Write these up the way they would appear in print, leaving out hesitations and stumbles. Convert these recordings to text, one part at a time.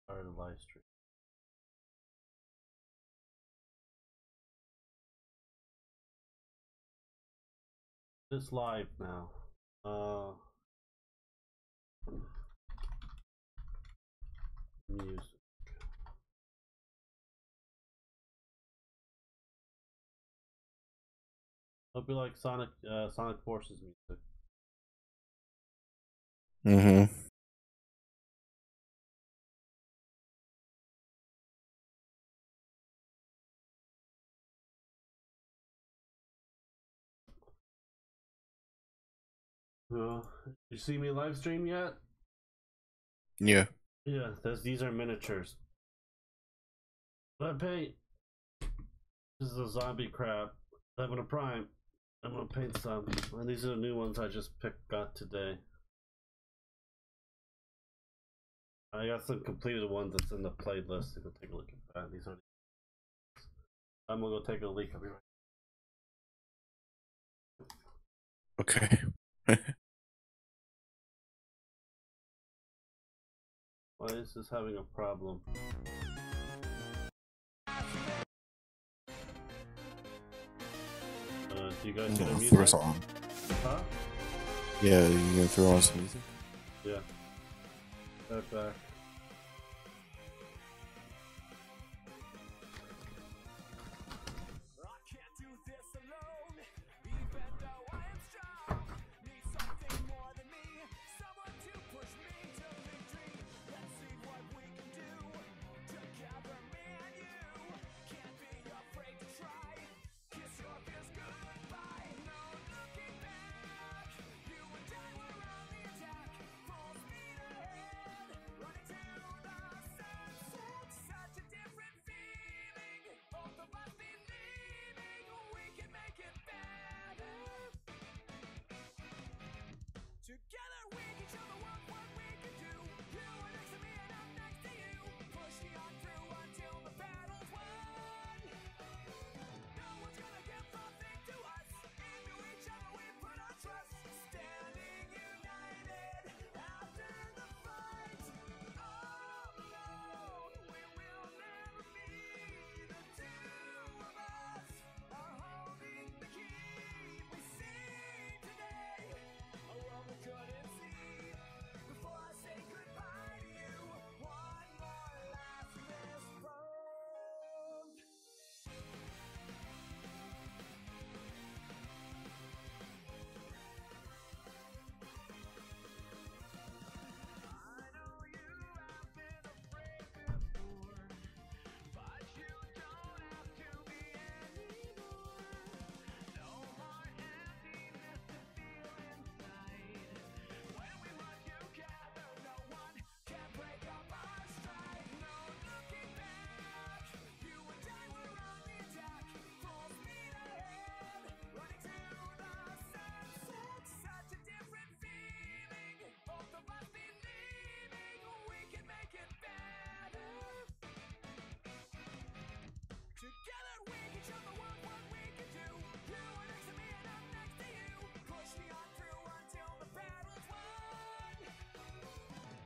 Start a live stream. It's live now. Music. Hope you like Sonic Forces music. Mm-hmm. You see me live stream yet? Yeah. Yeah, these are miniatures. But I paint. This is a zombie crab. Having a prime. I'm gonna paint some. And these are the new ones I just got today. I got some completed ones that's in the playlist. So go take a look at that. These are. I'm gonna go take a leak. I'll be right. Okay. Why is this having a problem? Do you guys see the music? Throw us on. Huh? Yeah, you gonna throw on some music? Yeah. Right back. Together we can show the world what we can do. You are next to me and I'm next to you. Pushing on through until the battle's won. No one's gonna give nothing to us. Into each other we put our trust. Standing united after the fight. All alone we will never be. The two of us are holding the key. We sing today. A world we couldn't see. Before I say goodbye to you, one more last fist bump. I know you have been afraid before, but you don't have to be anymore. No more emptiness to feel inside. When we work together, no one can break up our stride. No looking back. You and I were on the attack. Full speed ahead, running to the sunset. Such a different feeling. Both of us believing we can make it better. Together we can show the world what we can do. You are next to me and I'm next to you. Push me on through until the battle's won.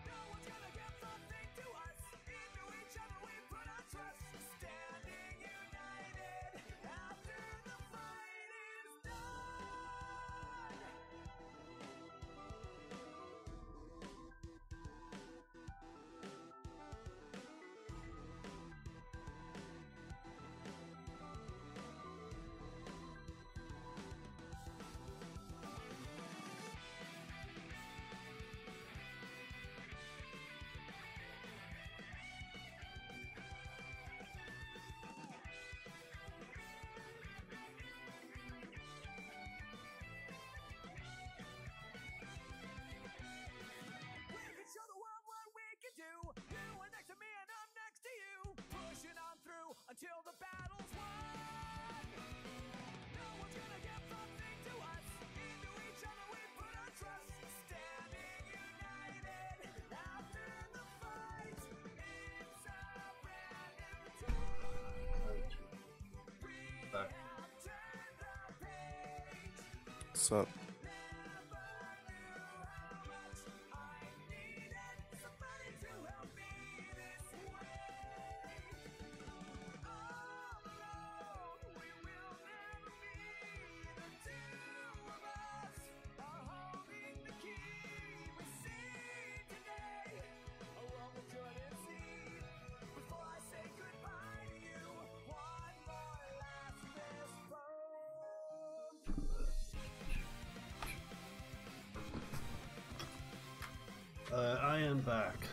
No one's gonna give nothing to us. Into each other we put our trust. Standing united after the fight is done. We can show the world what we can do. You are next to me and I'm next to you. Pushing on through until the battle's won. No one's gonna give something to us. Into each other we put our trust. Standing united after the fight. It's a brand new day. We Back. have turned the page. What's up? Never knew how much I needed somebody to help me this back.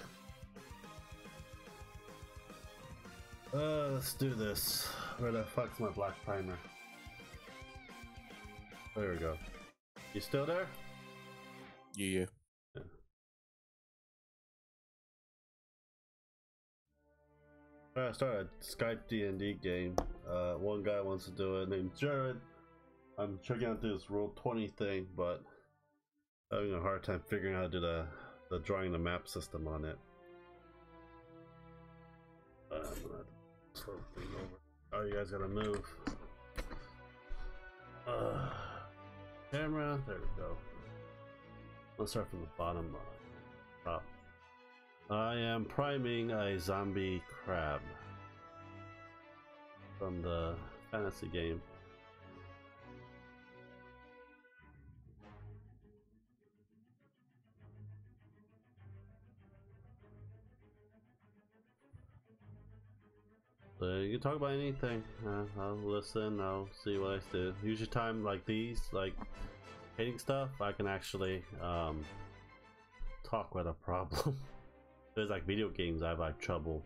Let's do this. Where the fuck's my black primer? There we go. You still there? Yeah. I started a Skype D&D game. One guy wants to do it named Jared. I'm checking out this Roll 20 thing, but having a hard time figuring out how to do the drawing the map system on it. I'm gonna slow the thing over. Oh, you guys gotta move. Camera, there we go. Let's start from the bottom top. I am priming a zombie crab from the fantasy game. You can talk about anything. I'll listen. I'll see what I do. Usually, time like these, like painting stuff, I can actually talk without a problem. There's like video games, I have like trouble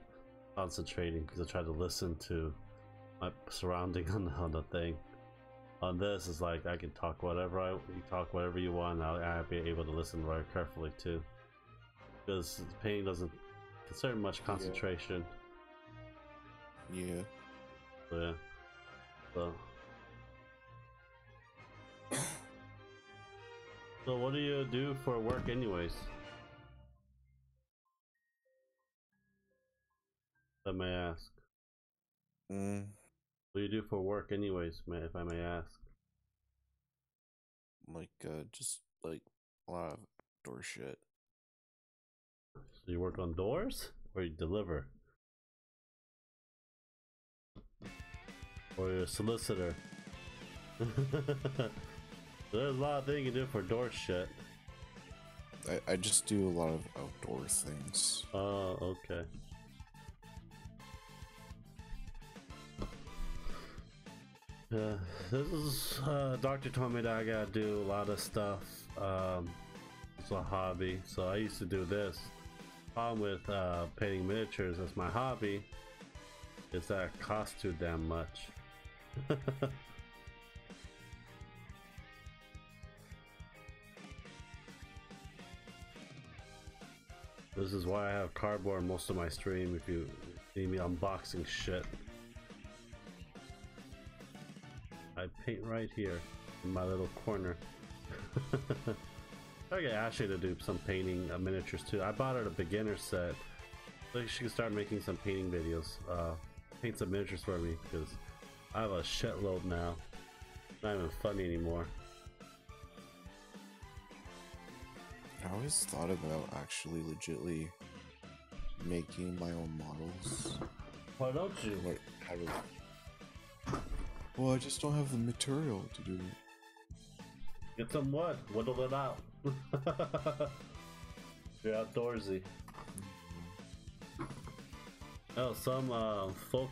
concentrating because I try to listen to my surrounding on the thing. On this, is like I can talk whatever you talk whatever you want. I'll be able to listen very carefully too, because painting doesn't consider much concentration. Yeah. So, yeah. So what do you do for work anyways? If I may ask. What do you do for work anyways, if I may ask? Like, just like a lot of outdoor shit. So you work on doors? Or you deliver? Or you're a solicitor? There's a lot of things you can do for door shit. I just do a lot of outdoor things. Oh, okay. This is doctor told me that I gotta do a lot of stuff. It's a hobby, so I used to do this. Problem with painting miniatures as my hobby is that it costs too damn much. This is why I have cardboard most of my stream. If you see me unboxing shit, I paint right here in my little corner. I get Ashley to do some painting miniatures too. I bought her a beginner set, so she can start making some painting videos. Paint some miniatures for me because I have a shitload now. Not even funny anymore. I always thought about actually legitly making my own models. Why don't you? Like, how to... Well, I just don't have the material to do it. Get some wood, whittle it out. You're outdoorsy. Oh, some folk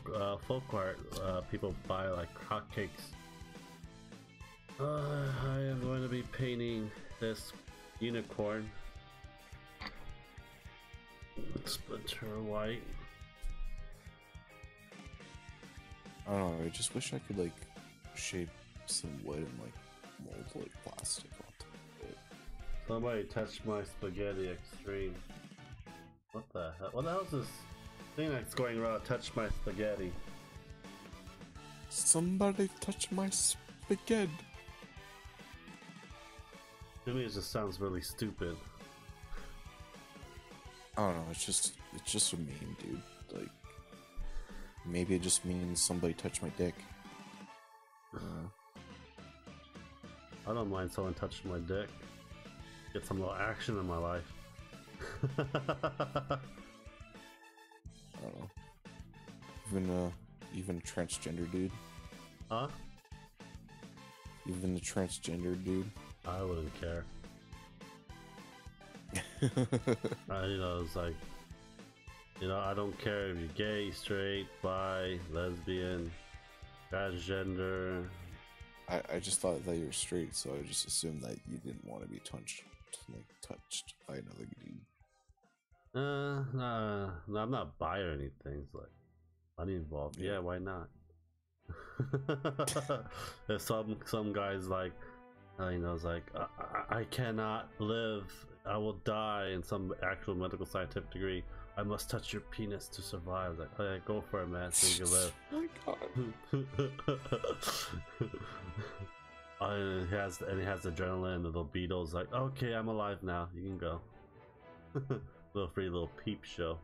art people buy like hotcakes. I am going to be painting this unicorn. Splinter white. I don't know, I just wish I could like shape some wood and like mold like plastic on top of it. Somebody touched my spaghetti extreme. What the hell? What the hell is this thing that's going around? Touch my spaghetti. Somebody touch my spaghetti. To me, it just sounds really stupid. I don't know, it's just a meme, dude. Like, maybe it just means somebody touched my dick. I don't mind someone touching my dick. Get some little action in my life. I don't know. Even a transgender dude. Huh? Even the transgender dude. I wouldn't care. It's like, I don't care if you're gay, straight, bi, lesbian, transgender. I just thought that you were straight, so I just assumed that you didn't want to be touched by another dude. No, I'm not buying anything. It's like money involved. Yeah, why not? There's some guys like, you know, it's like I cannot live. I will die in some actual medical scientific degree. I must touch your penis to survive. Like, okay, go for it, man, so you can live. Oh my god. And he has adrenaline and the little Beatles like, okay, I'm alive now. You can go. Little free little peep show.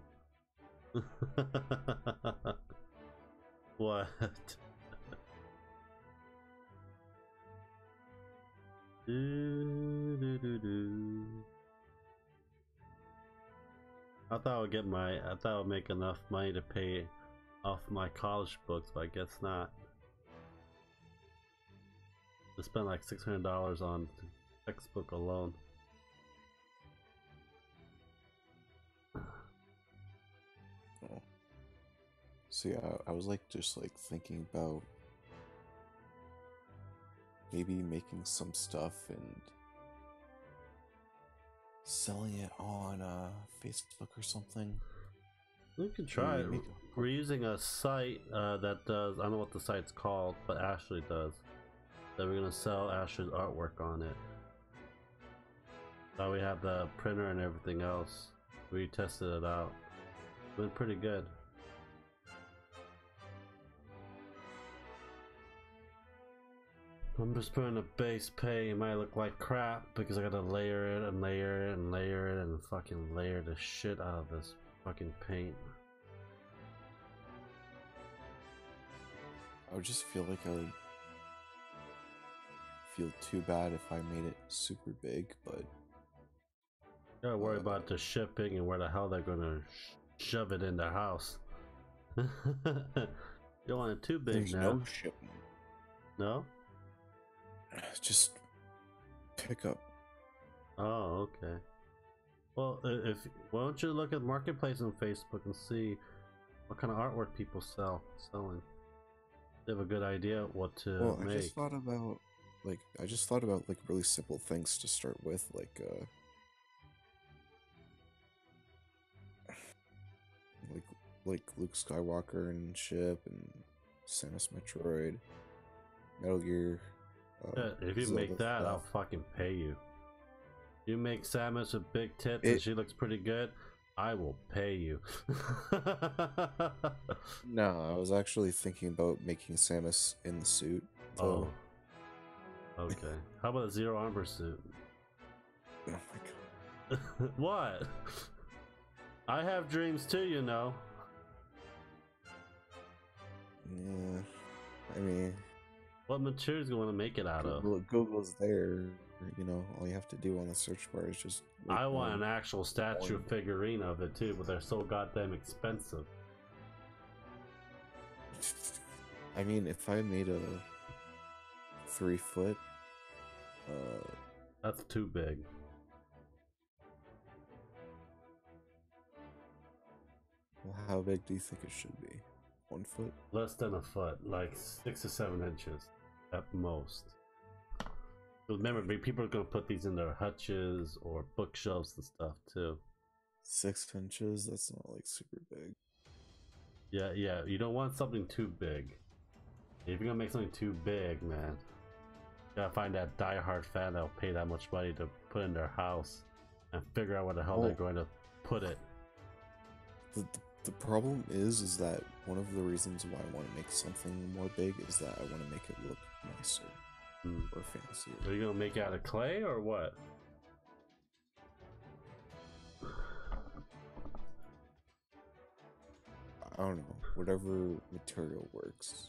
What? I thought I thought I would make enough money to pay off my college books, but I guess not. I spent like $600 on textbook alone. Oh. So yeah, I was like just like thinking about maybe making some stuff and selling it on Facebook or something. We could try it. Maybe We're using a site that does, I don't know what the site's called, but Ashley does. That we're gonna sell Ashley's artwork on it. Now we have the printer and everything else. We tested it out. Went pretty good. I'm just putting a base paint. It might look like crap because I gotta layer it and layer it and layer it and fucking layer the shit out of this fucking paint. I would just feel like I would feel too bad if I made it super big, but You gotta worry about the shipping and where the hell they're gonna shove it in their house. You don't want it too big there's now. no shipping. No? Just pick up. Oh, okay. Well, if why don't you look at Marketplace on Facebook and see what kind of artwork people selling. They have a good idea what to Well, make. I just thought about like really simple things to start with, like Luke Skywalker and ship and Samus Metroid, Metal Gear. Yeah, if you Zelda make that, I'll stuff. fucking pay you. You make Samus with big tits and she looks pretty good, I will pay you. No, I was actually thinking about making Samus in the suit. Oh, So, okay. How about a Zero Armor suit? oh my god. What? I have dreams too, you know. Yeah, I mean, What materials you want to make it out of? Google's there. You know, all you have to do on the search bar is just. I want an actual statue figurine of it too, but they're so goddamn expensive. I mean, if I made a 3-foot, That's too big. well, how big do you think it should be? 1 foot? Less than a foot, like 6 to 7 inches at most. Remember, people are gonna put these in their hutches or bookshelves and stuff too. 6 inches? That's not like super big. Yeah, you don't want something too big. If you're gonna make something too big, man, you gotta find that die-hard fan that'll pay that much money to put in their house and figure out where the hell they're going to put it. The problem is that one of the reasons why I want to make something more big is that I want to make it look nicer or fancier. Are you gonna make it out of clay or what? I don't know, whatever material works.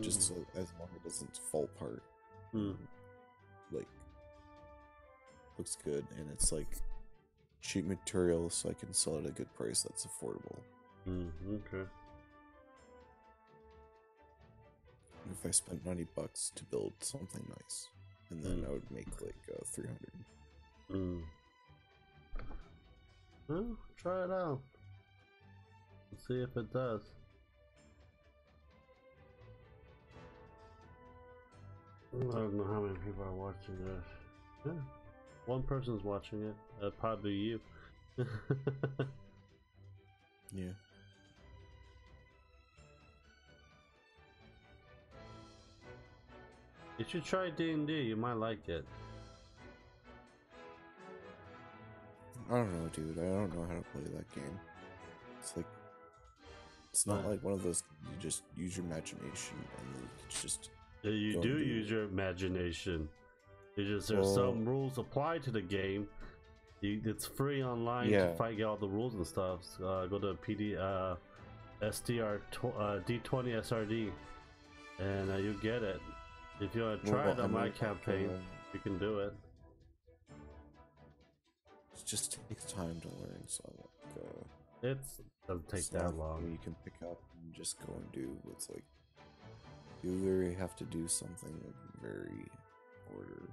Just so, as long as it doesn't fall apart. Like, looks good, and it's like cheap material, so I can sell it at a good price that's affordable. Okay. And if I spent $90 to build something nice, and then I would make like 300. Well, try it out. Let's see if it does. I don't know how many people are watching this. Yeah. One person's watching it. That'd probably be you. Yeah. You should try D&D. You might like it. I don't know, dude. I don't know how to play that game. It's like, it's not What? like one of those. You just use your imagination and then you just. Yeah, you Go do and do use it. your imagination. It's just there's Well- some rules applied to the game. It's free online Yeah. to fight out all the rules and stuff. So, go to SDR D20 SRD, and you get it. If you want to try it on my campaign, you can do it. It just takes time to learn, so like, It doesn't take it's that not long. something you can pick up and just go and do. It's like you literally have to do something in very order.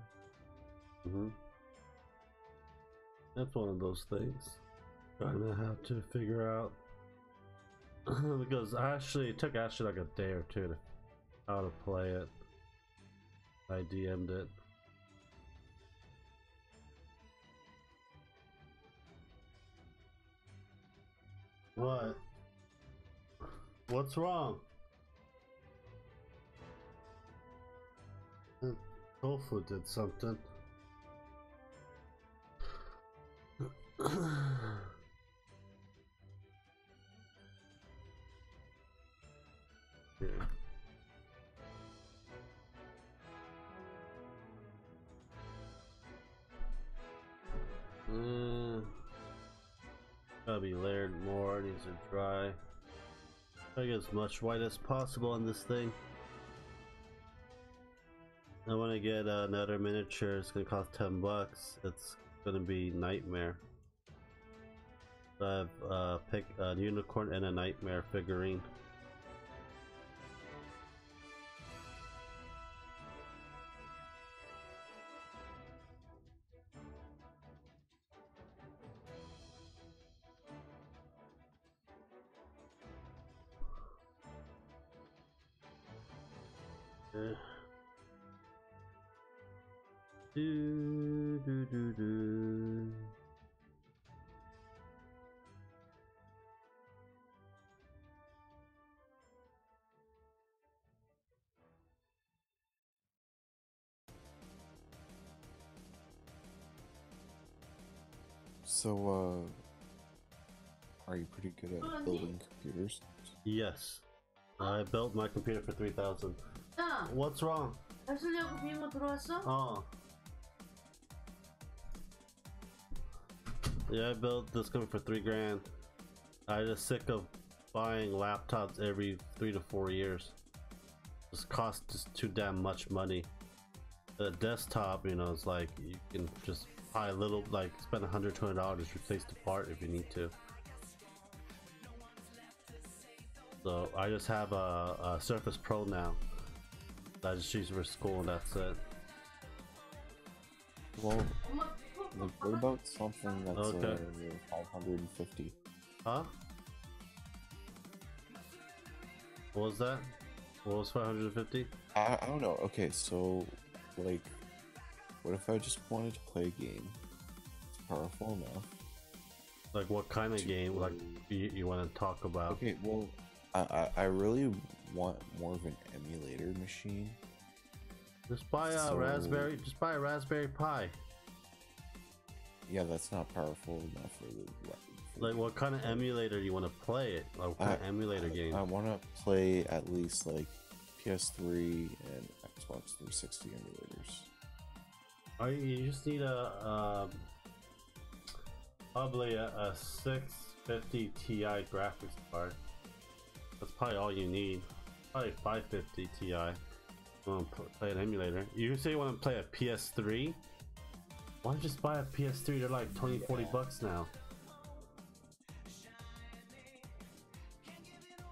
Mm-hmm. That's one of those things I'm gonna have to figure out because it took Ashley like a day or two to how to play it. I DM'd it. What? What's wrong? Tofu did something. Here. Gotta be layered more, needs to dry. Try to get as much white as possible on this thing. I want to get another miniature. It's gonna cost $10. It's gonna be Nightmare. So I've picked a unicorn and a Nightmare figurine. Eh. Do. So, are you pretty good at building computers? Yes. I built my computer for 3,000. 야, What's wrong? 알쓸려고 비밀번호 들어왔어? Oh. Yeah, I built this computer for $3,000. I'm just sick of buying laptops every 3 to 4 years. This costs just too damn much money. The desktop, you know, is like you can just buy a little, like spend $100, $200 to replace the part if you need to. So I just have a Surface Pro now. I just use for school and that's it. Well, 엄마 like, what about something that's Okay. 550? Huh? What was that? What was 550? I don't know. Okay, so like, what if I just wanted to play a game? It's powerful enough. Like what kind of game? Like you want to talk about? Okay, well, I really want more of an emulator machine. Just buy a So- Raspberry. Just buy a Raspberry Pi. Yeah, that's not powerful enough for the. Like what kind of emulator you want to play it? Like what kind of emulator game? I want to play at least like PS3 and Xbox 360 emulators. You just need probably a 650 Ti graphics card. That's probably all you need. Probably 550 Ti. You want to play an emulator? You say you want to play a PS3? Why don't you just buy a PS3? They're like 20, 40 bucks now.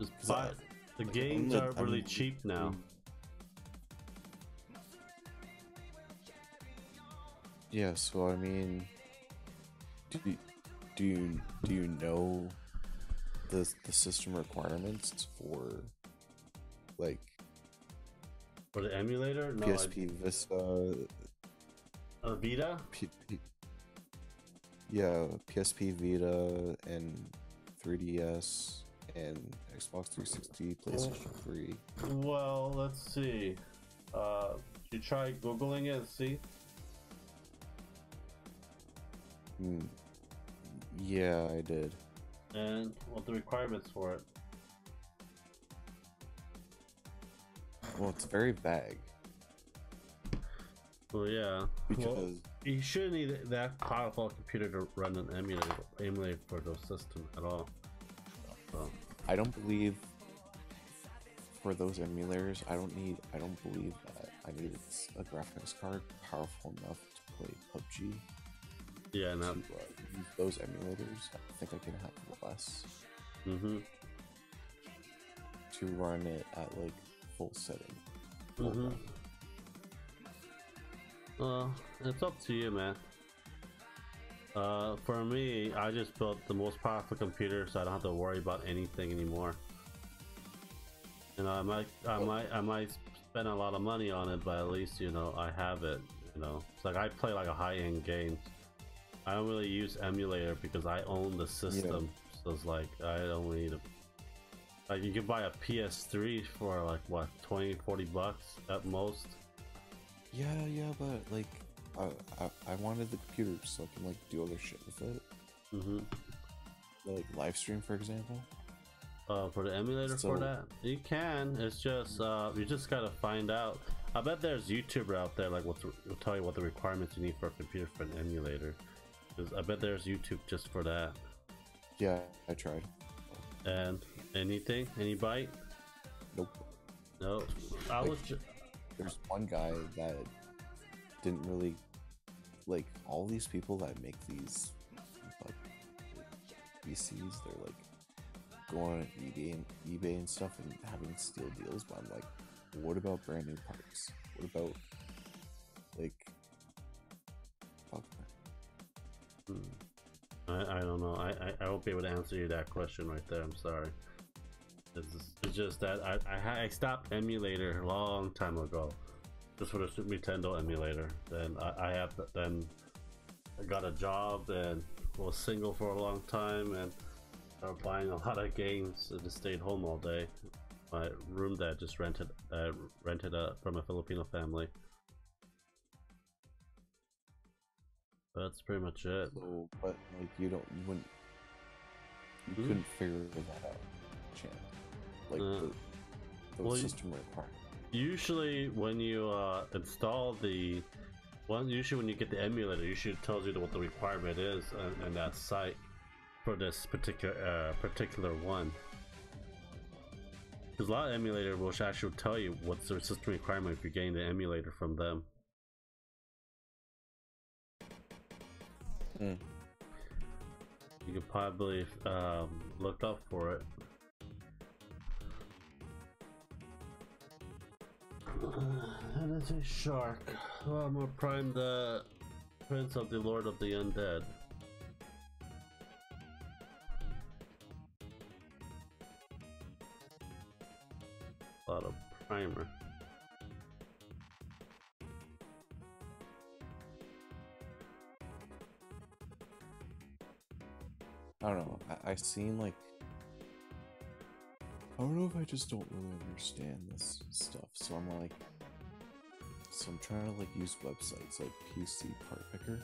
Just buy it. The games are really cheap now. Yeah, so I mean, do you know the system requirements for like For the emulator? No, PSP Vista? Vita? Yeah, PSP Vita and 3DS, and Xbox 360, PlayStation 3. Well, let's see. You try Googling it and see? Yeah, I did. And what the requirements for it? Well, it's very vague. Well, yeah. Because Well, you shouldn't need that powerful computer to run an emulator for those systems at all. So. I don't believe for those emulators, I don't believe that I need a graphics card powerful enough to play PUBG. Yeah, no. Use those emulators, I think I can have less. To run it at like full setting. Well, it's up to you, man. For me, I just built the most powerful computer, so I don't have to worry about anything anymore. You know, I might spend a lot of money on it, but at least you know I have it. You know, it's like I play like a high-end game. I don't really use emulator because I own the system, so it's like I don't need a. Like you can buy a PS3 for like what, 20-40 bucks at most. Yeah, but like I wanted the computer so I can like do other shit with it. Like live stream, for example. For the emulator for that, you can. It's just you just gotta find out. I bet there's YouTuber out there like will tell you what the requirements you need for a computer for an emulator. Because I bet there's YouTube just for that. Yeah, I tried. And anything? Any bite? Nope. No. There's one guy that didn't really like all these people that make these like PCs. They're like going on eBay and stuff and having steal deals. But I'm like, what about brand new parts? What about like? Fuck. I don't know. I won't be able to answer you that question right there. I'm sorry. It's just that I stopped emulator a long time ago, just for the Super Nintendo emulator. Then I got a job and was single for a long time and started buying a lot of games and just stayed home all day. My room that I just rented from a Filipino family. That's pretty much it. So, but like you couldn't figure that out, Chan. Like the system requirements. Usually, when you install usually when you get the emulator, usually it tells you what the requirement is and that site for this particular one. Because a lot of emulator will actually tell you what's the system requirement if you're getting the emulator from them. You could probably look up for it. That is a shark. Well, I'm gonna prime the Prince of the Lord of the Undead. A lot of primer. I don't know. I seen like I don't know if I just don't really understand this stuff. So I'm trying to like use websites like PC Part Picker.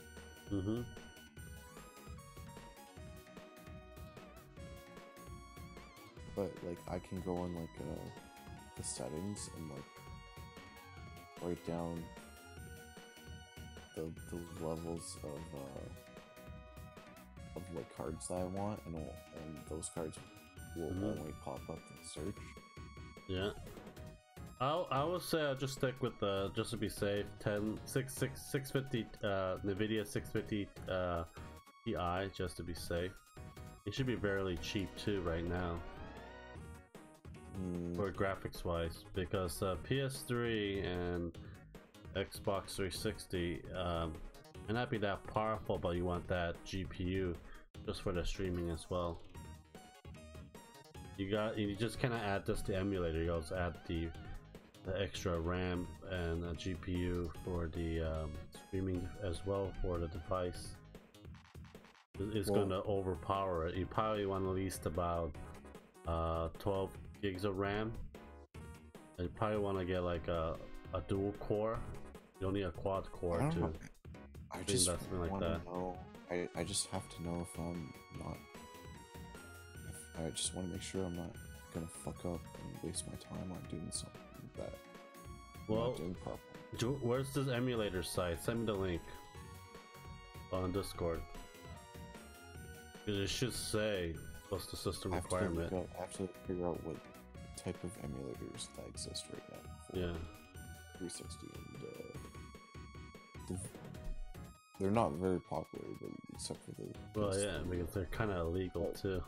But like I can go in like the settings and like write down the levels of like cards that I want, and those cards will only pop up in search. Yeah. I would say I'll just stick with the, just to be safe, 650 Nvidia 650 Ti, just to be safe. It should be fairly cheap too right now. For graphics wise, because PS3 and Xbox 360 may not be that powerful, but you want that GPU just for the streaming as well. You just kind of add this to emulator. You also add the extra RAM and a GPU for the streaming as well for the device. it's gonna overpower it. You probably want at least about 12 gigs of RAM. And you probably want to get like a dual core. You don't need a quad core too. I just like want that. to know. I just have to know if I'm not. If I just want to make sure I'm not gonna fuck up and waste my time on doing something that I'm not doing properly. Where's this emulator site? Send me the link on Discord. Because it should say what's the system requirement. I have to figure out what type of emulators that exist right now. For Yeah. 360 and they're not very popular, but except for the. Well, yeah, because they're kind of illegal too.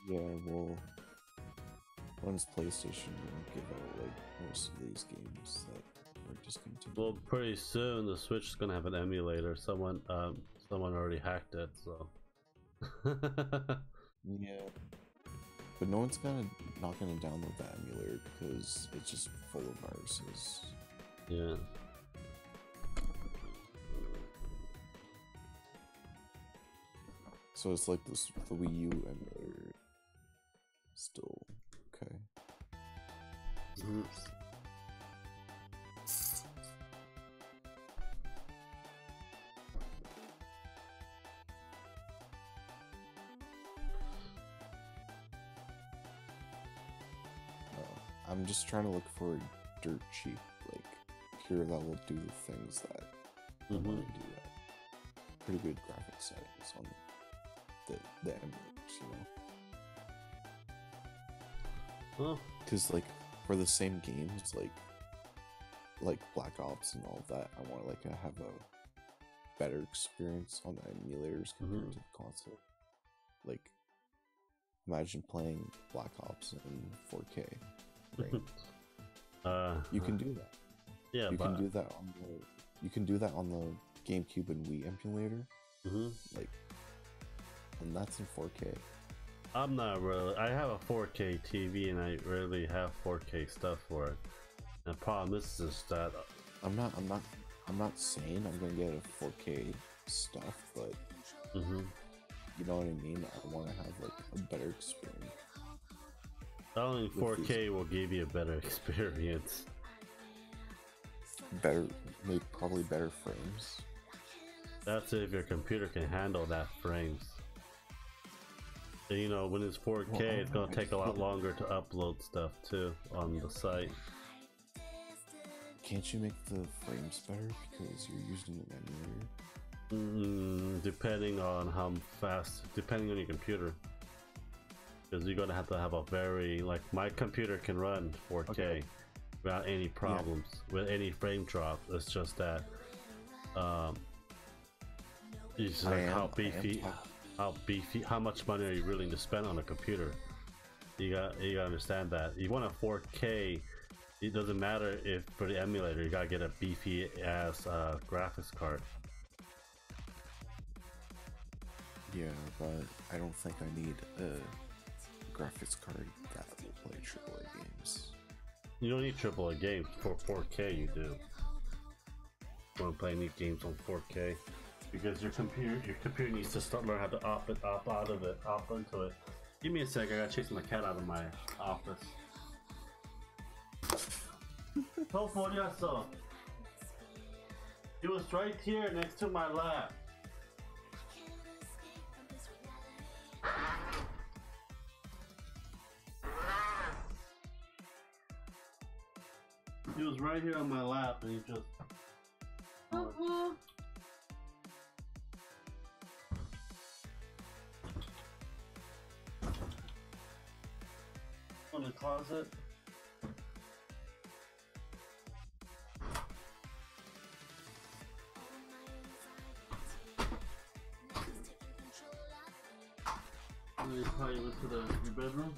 Yeah, well, once PlayStation will give out like most of these games that are discontinued. Well, pretty soon the Switch is gonna have an emulator. Someone already hacked it, so. Yeah, but no one's not gonna download that emulator because it's just full of viruses. Yeah. So it's like the Wii U emulator. Still okay. Mhm. I'm just trying to look for dirt cheap, like here that will do the things that I want to do. Pretty good graphic settings on the emulators, you know. Well, because like for the same games like Black Ops and all of that, I want to like have a better experience on the emulators compared to the console. Like imagine playing Black Ops in 4K. Right? You can do that. Yeah, you can do that on the GameCube and Wii emulator. Like, and that's in 4K. I'm not really. I have a 4K TV and I rarely have 4K stuff for it. And the problem is just that I'm not saying I'm gonna get a 4K stuff, but you know what I mean. I want to have like a better experience. I don't think 4K will give you a better experience. Better, maybe probably better frames. That's if your computer can handle that frames. And, you know, when it's 4K, it's gonna take a lot longer to upload stuff too on the site. Can't you make the frames better because you're using an emulator? Depending on how fast, depending on your computer. Because you're gonna have to have a very, like, my computer can run 4K without any problems, with any frame drop. It's just that, it's like how much money are you willing to spend on a computer? You gotta understand that. You want a 4K, it doesn't matter if for the emulator you gotta get a beefy ass graphics card. Yeah, but I don't think I need a graphics card that will play AAA games. You don't need AAA games for 4K. You do. You want to play any games on 4K because your computer needs to learn how to opt into it. Give me a sec. I gotta chase my cat out of my office. It was right here next to my lap. He was right here on my lap and he just... On the closet. And then probably went to your bedroom.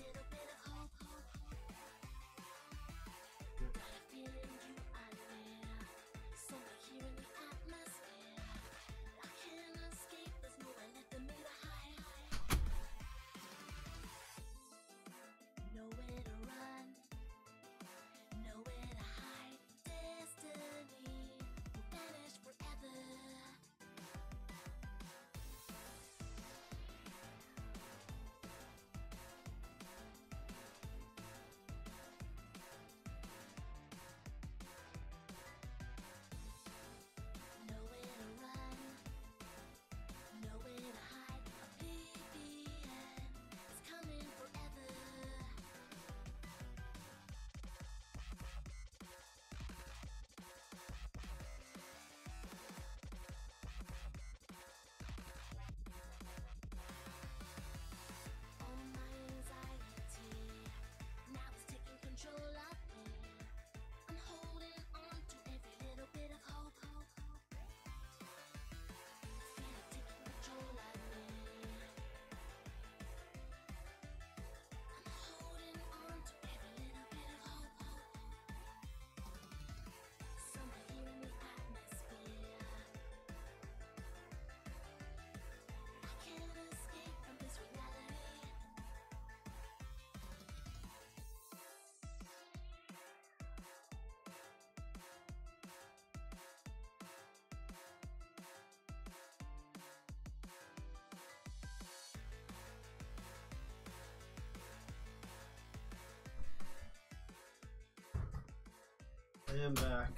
I am back.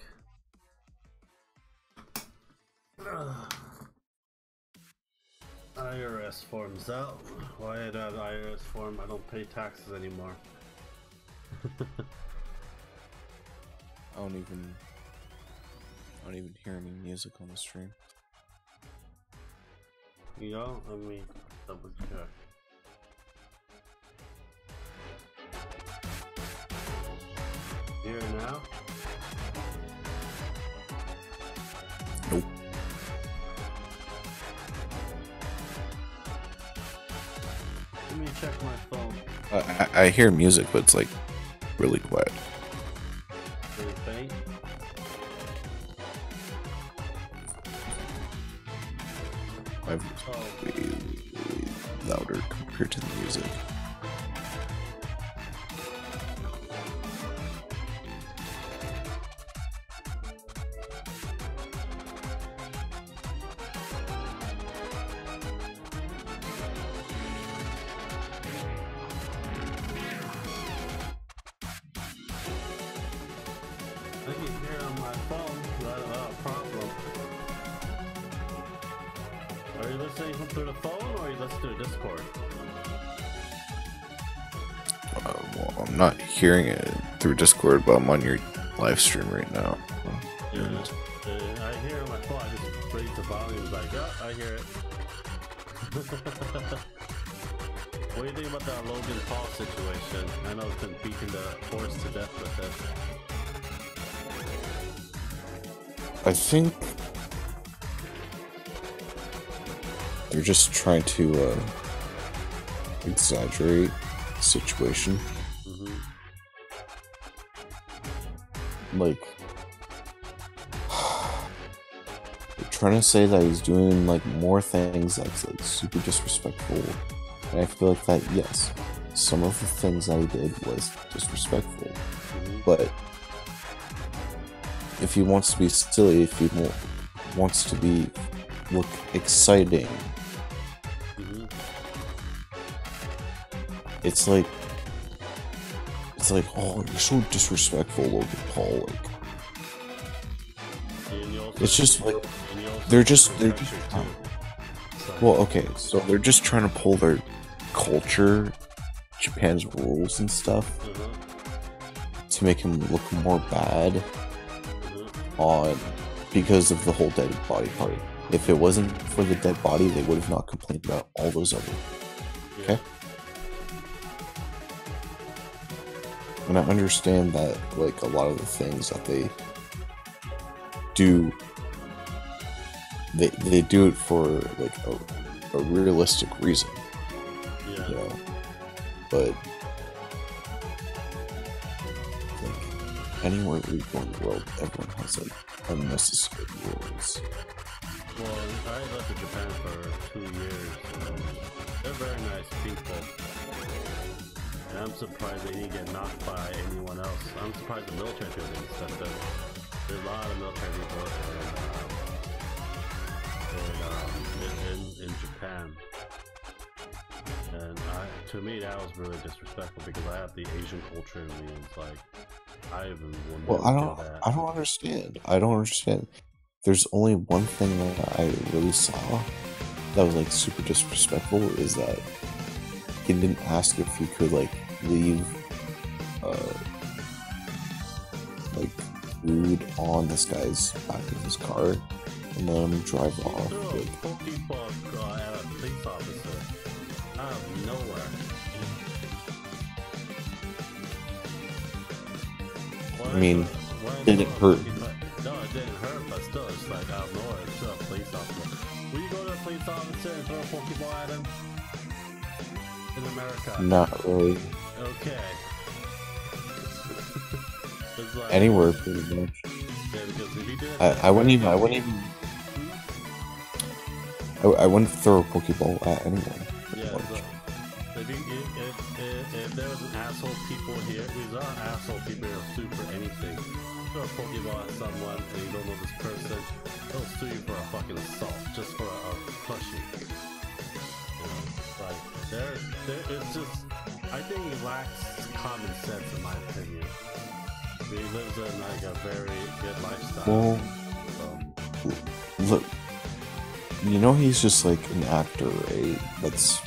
IRS forms out. Why I don't have IRS form? I don't pay taxes anymore. I don't even hear any music on the stream. You know, let me double check. Here now? Nope. Let me check my phone. I hear music, but it's like really quiet. Really faint? My voice is way louder compared to the music. I can hear on my phone without a problem. Are you listening through the phone or are you listening through Discord? Well, I'm not hearing it through Discord, but I'm on your live stream right now. Yeah. I hear on my phone. I just raise the volume. Like, oh, I hear it. What do you think about that Logan Paul situation? I know it's been beating the horse to death with it. I think they're just trying to exaggerate the situation. Mm-hmm. Like, they're trying to say that he's doing like more things that's like super disrespectful, and I feel like that, yes, some of the things that he did was disrespectful, but if he wants to be silly, if he wants to be look exciting, it's like, oh, you're so disrespectful, Logan Paul. Like, it's just like they're just well, okay, so they're just trying to pull their culture, Japan's rules and stuff, to make him look more bad on because of the whole dead body part. If it wasn't for the dead body, they would have not complained about all those other. Okay? And I understand that, like, a lot of the things that they do, they do it for, like, a realistic reason. Yeah. You know? But anywhere we go in the world, everyone has like unnecessary rules. Well, I lived in Japan for 2 years. They're very nice people. And I'm surprised they didn't get knocked by anyone else. I'm surprised the military people didn't step in. There's a lot of military people in Japan. And to me, that was really disrespectful because I have the Asian culture in me. It's like, I even wouldn't do that. I don't understand. I don't understand. There's only one thing that I really saw that was like super disrespectful is that he didn't ask if he could like leave like food on this guy's back of his car and let him drive off. Like, police officer out of nowhere. I mean, did it hurt? No, it didn't hurt, but still, it's like out of nowhere. It's still a police officer. Will you go to a police officer and throw a Pokeball at him? In America? Not really. Okay. It's like, Anywhere, pretty much. yeah, because if you did it, I wouldn't throw a Pokeball at anyone. yeah, so if there was an asshole people here, these are asshole people who sue for anything. Throw a Pokeball at someone and you don't know this person, they'll sue you for a fucking assault just for a plushie. You know, like it's just, I think it lacks common sense in my opinion. He lives in like a very good lifestyle. Well, look, you know he's just like an actor, right? That's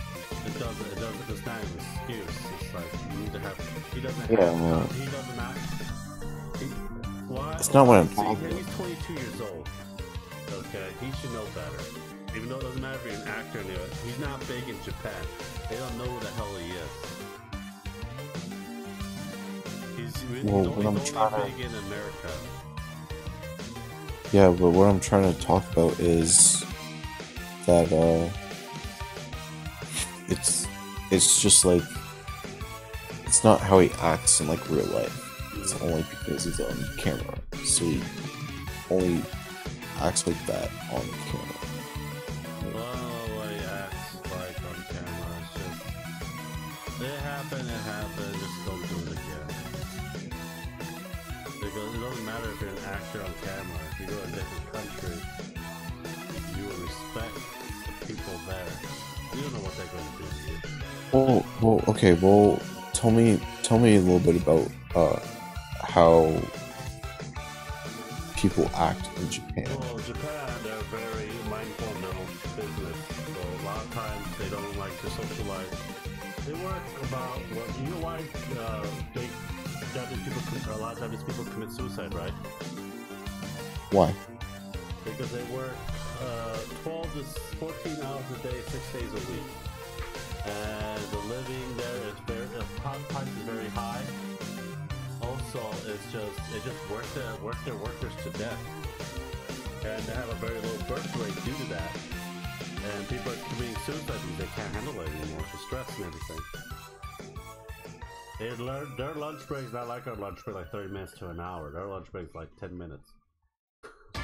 it's not an excuse. It's like you need to have. He doesn't. Yeah, Have, no. He doesn't act. Why? It's not what I'm See, talking about. he's 22 years old. Okay, he should know better. Even though it doesn't matter if you're an actor or not, he's not big in Japan. They don't know who the hell he is. He's Well, only what I'm trying to- big in America. Yeah, but what I'm trying to talk about is that it's just like it's not how he acts in like real life. It's only because he's on camera, so he only acts like that on camera. Well, what he acts like on camera is just it happened. Just don't do it again. Because it doesn't matter if you're an actor on camera. If you go to a different country, you will respect the people there. You don't know what they're going to do to you. Well, okay. Well, tell me a little bit about how people act in Japan. Well, Japan, they're very mindful in their own business. So a lot of times they don't like to socialize. They work about what you know why a lot of Japanese people commit suicide, right? Why? Because they work 12 to 14 hours a day, 6 days a week. And the living there is the price is very high. Also, they just work their workers to death. And they have a very low birth rate due to that. And people are committing suicide because they can't handle it anymore, the stress and everything. Their lunch break is not like our lunch break, like 30 minutes to an hour. Their lunch break is like 10 minutes. But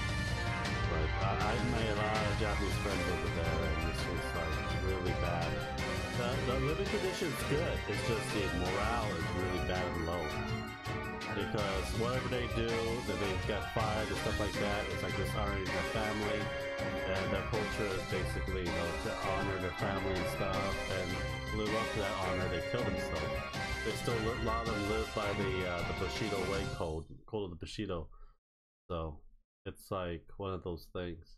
I made a lot of Japanese friends over there, and it's just like really bad. The living condition is good. It's just the morale is really bad and low. Because whatever they do, that they get fired and stuff like that, it's like dishonoring their family. And their culture is basically, to honor their family and stuff, and live up to that honor, they kill themselves. They still, a lot of them live by the Bushido way code of the Bushido. So, it's like one of those things.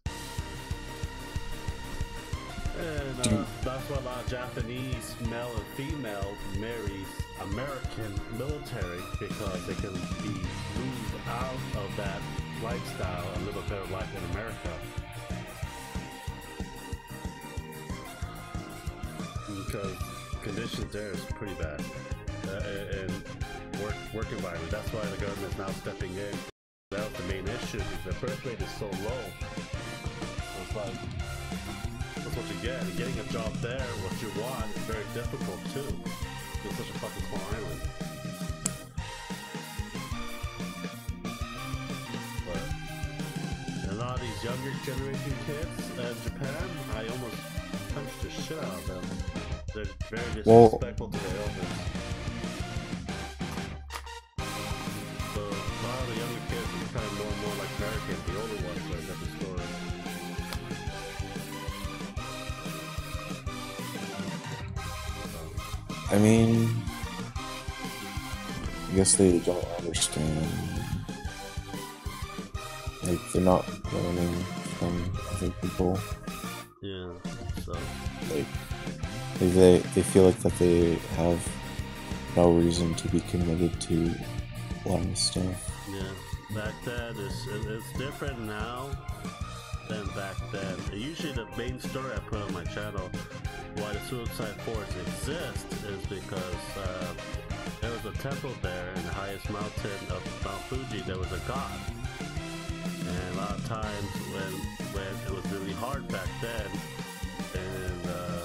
And that's why a lot of Japanese male and female marries American military, because they can be moved out of that lifestyle and live a better life in America. Because conditions there is pretty bad, and work environment. That's why the government is now stepping in. That's the main issue, because the birth rate is so low. So it's like, that's what you get. And getting a job there, what you want, is very difficult too. It's such a fucking small island. But a lot of these younger generation kids in Japan, I almost punched the shit out of them. They're very disrespectful to their elders. So a lot of the younger kids are becoming more and more like Americans. The older ones are a different story. I mean, I guess they don't understand. Like, they're not learning from other people. Yeah, so. Like, they feel like that they have no reason to be committed to a lot of stuff. Yeah, back then it's different now than back then. Usually the main story I put on my channel, why the suicide forest exists, is because there was a temple there in the highest mountain of Mount Fuji. There was a god, and a lot of times when it was really hard back then, in the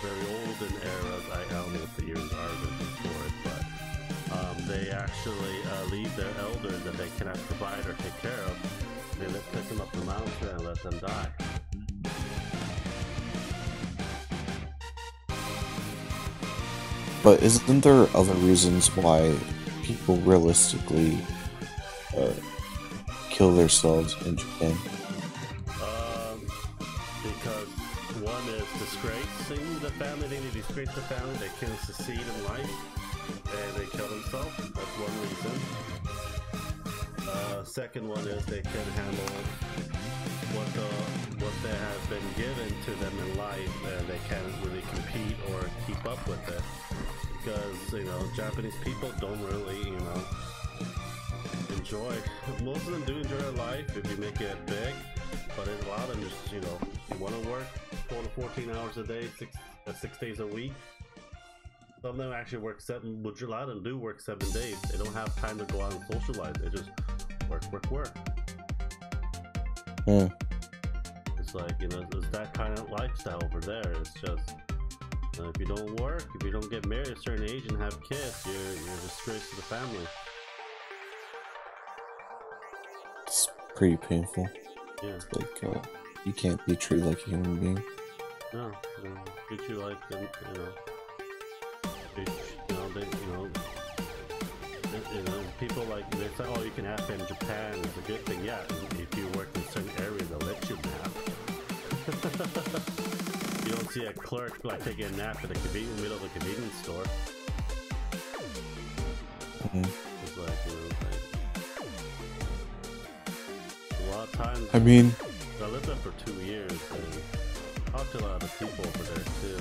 very olden eras, I don't know what the years are for it, but they actually leave their elders that they cannot provide or take care of. They pick them up the mountain and let them die. But isn't there other reasons why people realistically kill themselves in Japan? Because one is disgracing the family. They disgrace the family. They can't succeed in life, and they kill themselves. That's one reason. Second one is they can handle what they have been given to them in life, and they can't really compete or keep up with it because Japanese people don't really enjoy. Most of them do enjoy their life if you make it big, but a lot of them just you want to work 12 to 14 hours a day, 6 days a week. Some of them actually work 7, but a lot of them do work 7 days. They don't have time to go out and socialize. They just work. It's like, it's that kind of lifestyle over there. It's just, if you don't work, if you don't get married at a certain age and have kids, you're a disgrace to the family. It's pretty painful. Yeah. Like, you can't be treated like a human being. No, treat you like, people like they say, oh, you can nap in Japan. It's a good thing. Yeah, if you work in certain areas, they'll let you nap. You don't see a clerk like taking a nap in the middle of a convenience store. It's like, a lot of times. I mean, I lived there for 2 years and talked to a lot of people over there too.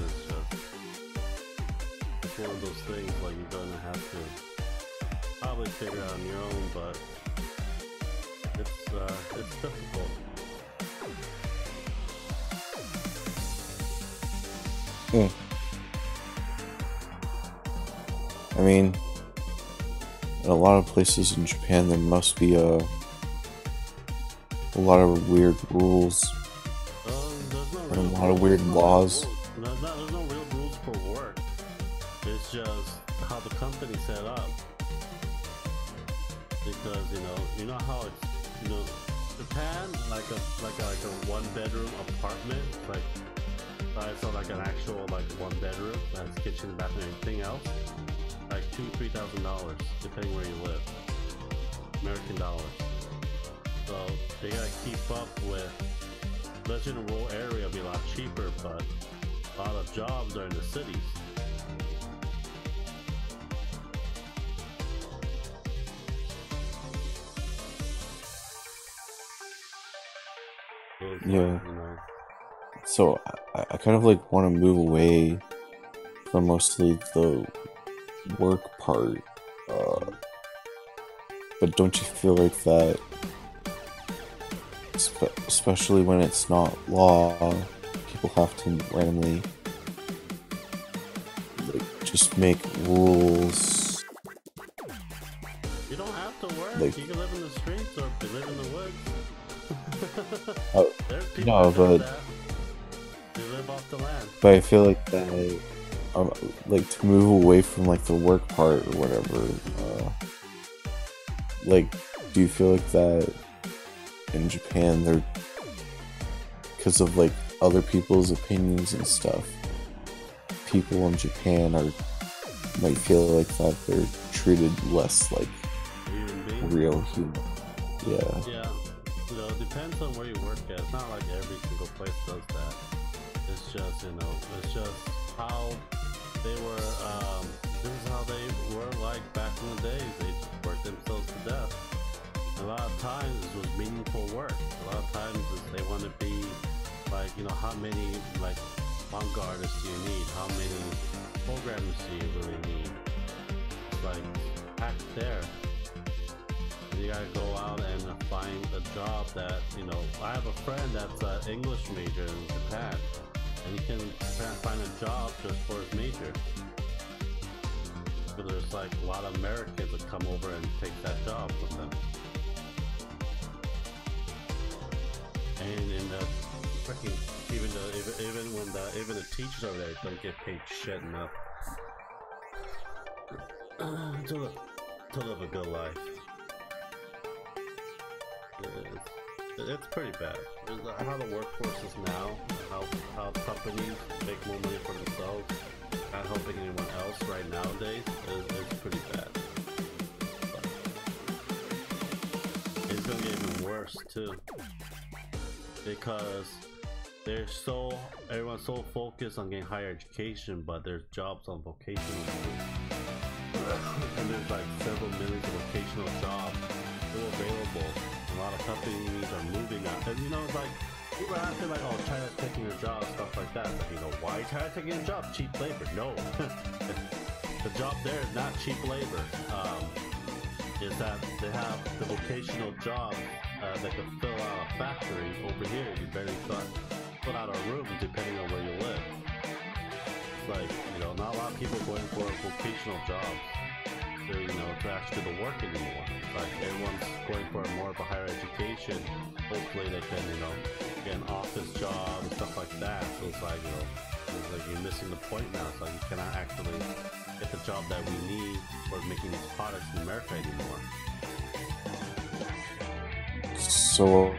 It's one of those things like you're gonna have to probably figure out on your own, but it's difficult. I mean, in a lot of places in Japan, there must be a lot of weird rules and a lot of weird laws. There's no real rules for work. It's just how the company's set up. Because you know how it's Japan like a 1-bedroom apartment, like size of like an actual like 1 bedroom that has kitchen and bathroom and everything else, like $2,000-3,000 depending where you live, American dollars. So they gotta keep up with. Especially in a rural area, it'll be a lot cheaper, but a lot of jobs are in the cities. Yeah. So I kind of like want to move away from mostly the work part, but don't you feel like that, especially when it's not law, people have to randomly just make rules? You don't have to work. Like, you can live in the streets or live in the woods. There's people no, but that. They live off the land. But I feel like that, like to move away from like the work part or whatever. Like, do you feel like that in Japan, they're, because of like other people's opinions and stuff, people in Japan might feel like that they're treated less like real human? Yeah. Yeah. It depends on where you work at. It's not like every single place does that. It's just, it's just how they were, this is how they were like back in the days. They worked themselves to death. A lot of times it was meaningful work. A lot of times they want to be like, how many like manga artists do you need? How many programmers do you really need? It's like packed there. You gotta go out and find a job that, I have a friend that's an English major in Japan, and he can find a job just for his major. But there's like a lot of Americans that come over and take that job with them. And in the freaking, even the teachers over there don't get paid shit enough to live a good life. It's pretty bad. How the workforce is now, how companies make more money for themselves, not helping anyone else right nowadays, is pretty bad. But it's gonna get even worse too, because everyone's so focused on getting higher education, but there's jobs on vocational schools, and there's like several millions of vocational jobs still available. A lot of companies are moving out. And you know, it's like, people are asking like, oh, China's taking your job, stuff like that. But you know, why is China taking your job? Cheap labor. No. The job there is not cheap labor. Is that they have the vocational job that could fill out a factory. Over here, you barely fill out a room depending on where you live. Like, you know, not a lot of people going for vocational jobs to, you know, to actually do the work anymore. Like, everyone's going for more of a higher education. Hopefully they can, you know, get an office job and stuff like that. So it's like, you know, it's like you're missing the point now. It's like you cannot actually get the job that we need for making these products in America anymore. So,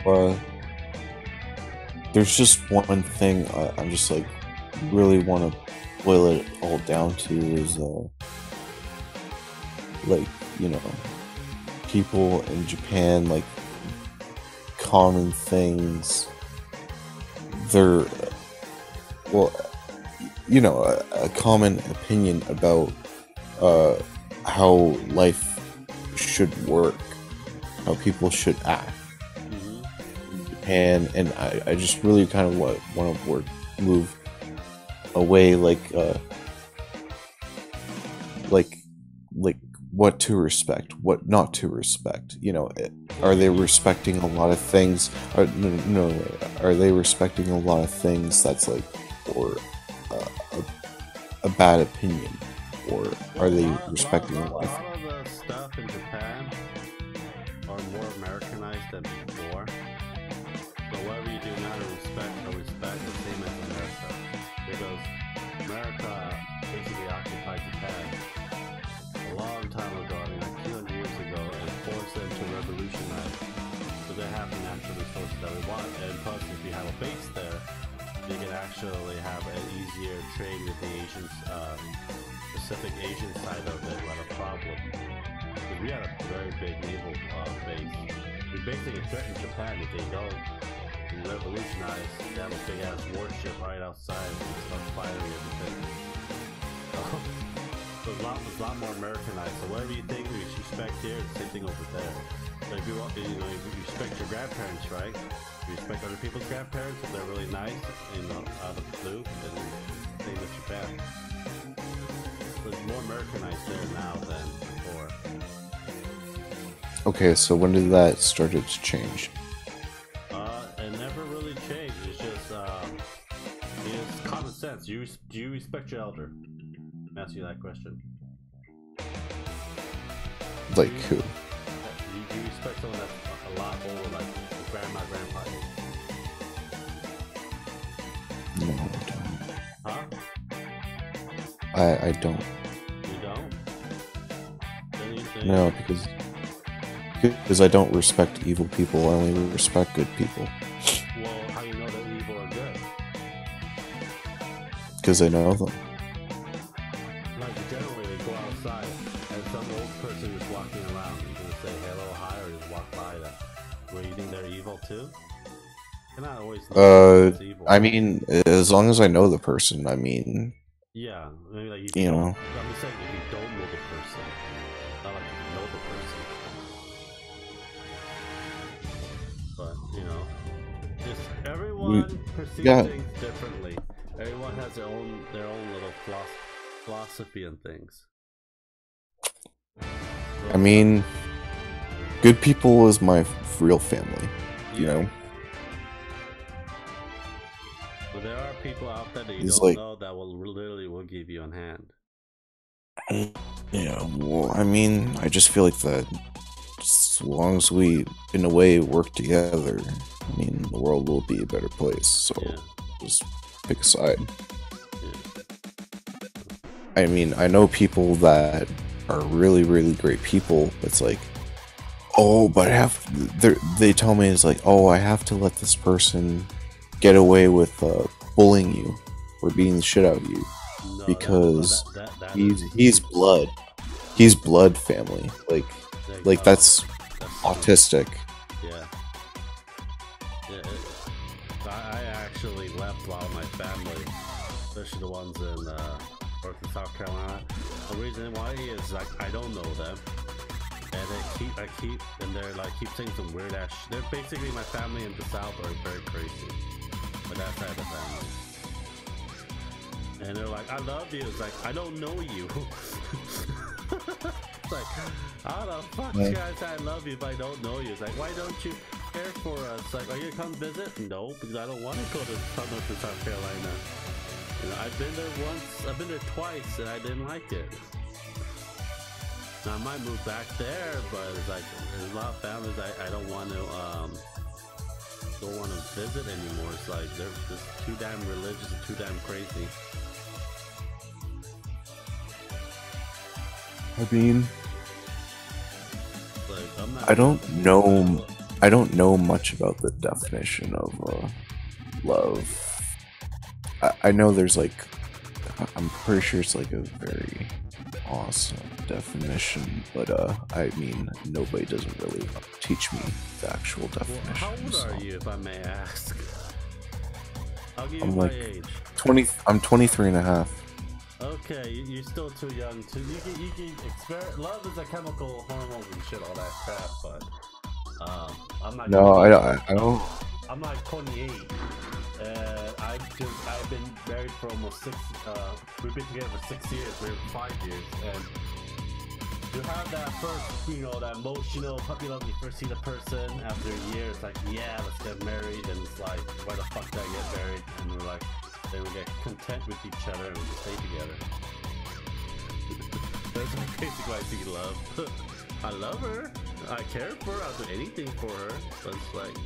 there's just one thing I'm just like really want to boil it all down to is like, you know, people in Japan, like, common things, they're, well, you know, a common opinion about how life should work, how people should act in Japan. And I just really kind of want to move away, like what to respect, what not to respect. You know, are they respecting a lot of things? Are they respecting a lot of things that's like, or a bad opinion, or are they respecting a lot of the stuff in Japan are more Americanized than before. So whatever you do now to respect the same as America, because America basically occupied Japan a long time ago, I mean like 200 years ago, and forced them to revolutionize. So they have the natural resources that we want, and plus if you have a base there, they can actually have an easier trade with the Asian, Pacific Asian side of it without a problem. Because we had a very big naval base. We basically threatened Japan if they don't revolutionize. They have a big ass warship right outside and we start firing everything. So it's a lot more Americanized. So whatever you think we respect here, it's the same thing over there. So if you want, you know, if you respect your grandparents, right? You respect other people's grandparents if they're really nice, you know, out of the blue, then same with Japan. So it's more Americanized there now than before. Okay, so when did that started to change? It never really changed. It's just it's common sense. Do you respect your elder? I'm asking you that question. Like who? Do you respect someone that's a lot older, like your grandma, grandpa? No, I don't. Huh? I don't. You don't? No, because I don't respect evil people. I only respect good people. Well, how do you know that evil or good? Because I know them. Like generally, they go outside and some old person is walking around. You're gonna say hello, hi, or just walk by them. Where you think they're evil too? You're not always. Evil. I mean, as long as I know the person, I mean. Yeah, maybe like you know. I'm just saying if you don't know the person, not like you know the person. But you know, just everyone perceives things differently. Everyone has their own little philosophy and things. So, I mean, good people is my real family. You know. But there are people out there that you don't know that will literally give you a hand. Yeah, well, I mean, I just feel like that as long as we, in a way, work together, I mean, the world will be a better place. So, just pick a side. Yeah. I mean, I know people that are really, really great people. It's like, oh, but they tell me it's like, oh, I have to let this person get away with bullying you or beating the shit out of you because he's blood family, like that's autistic. Yeah. I actually left a lot of my family, especially the ones in North and South Carolina. The reason why is like I don't know them. And and they're like keep saying some weird ass. They're basically my family in the South are very crazy, but that side of the family. And they're like, I love you. It's like, I don't know you. It's like, how the fuck should I say I love you if I don't know you? It's like, why don't you care for us? It's like, are you gonna come visit? No, because I don't want to go to South Carolina. You know, I've been there once, I've been there twice, and I didn't like it. Now I might move back there, but it's like, there's a lot of families I don't want to visit anymore. It's like they're just too damn religious and too damn crazy. I mean, like, I don't know much about the definition of love. I know there's like, I'm pretty sure it's like a very awesome definition, but I mean, nobody doesn't really teach me the actual definition. Well, how old are you, if I may ask? I'll give you I'm my like age. 20. I'm 23 and a half. Okay, you're still too young to. You can experience. Love is a chemical, hormones and shit, all that crap. But I'm not. No, I don't. I'm like 28. I've been married for almost 6. We've been together for 6 years. We're 5 years, and you have that first, that emotional puppy love. You first see the person after a year. It's like, yeah, let's get married, and it's like, why the fuck did I get married? And we're like, then we get content with each other and we just stay together. That's basically why I see love. I love her. I care for her. I'll do anything for her. But it's like,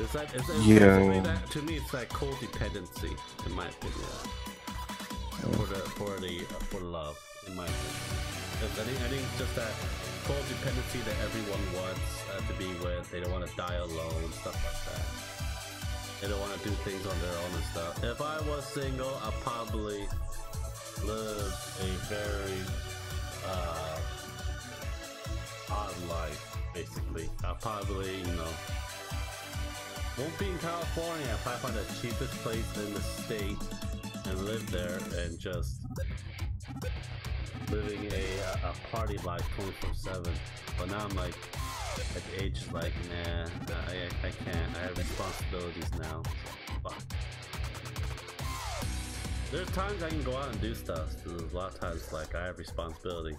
it's basically that, to me, it's like codependency, in my opinion. For love, in my opinion. I think it's just that codependency that everyone wants to be with. They don't want to die alone, stuff like that. They don't want to do things on their own and stuff. If I was single, I'd probably live a very odd life, basically. I'll probably, won't be in California. I'll probably find the cheapest place in the state and live there and just living a party life 24/7. But now I'm like, at the age is like, nah, I can't. I have responsibilities now. Fuck. There's times I can go out and do stuff. There's a lot of times like I have responsibility.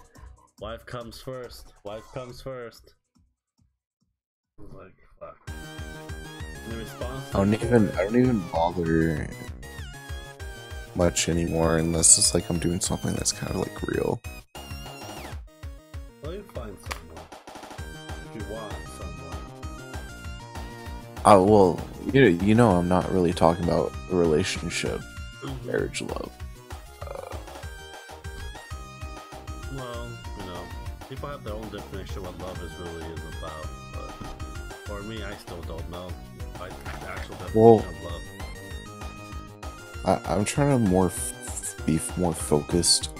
Wife comes first. Wife comes first. I'm like, fuck. And the response. I don't even bother much anymore unless it's like I'm doing something that's kind of like real. Well, you find someone if you want someone. Well, I'm not really talking about a relationship, marriage, love. Well, people have their own definition of what love really is about. But for me, I still don't know the actual definition of love. I'm trying to be more focused.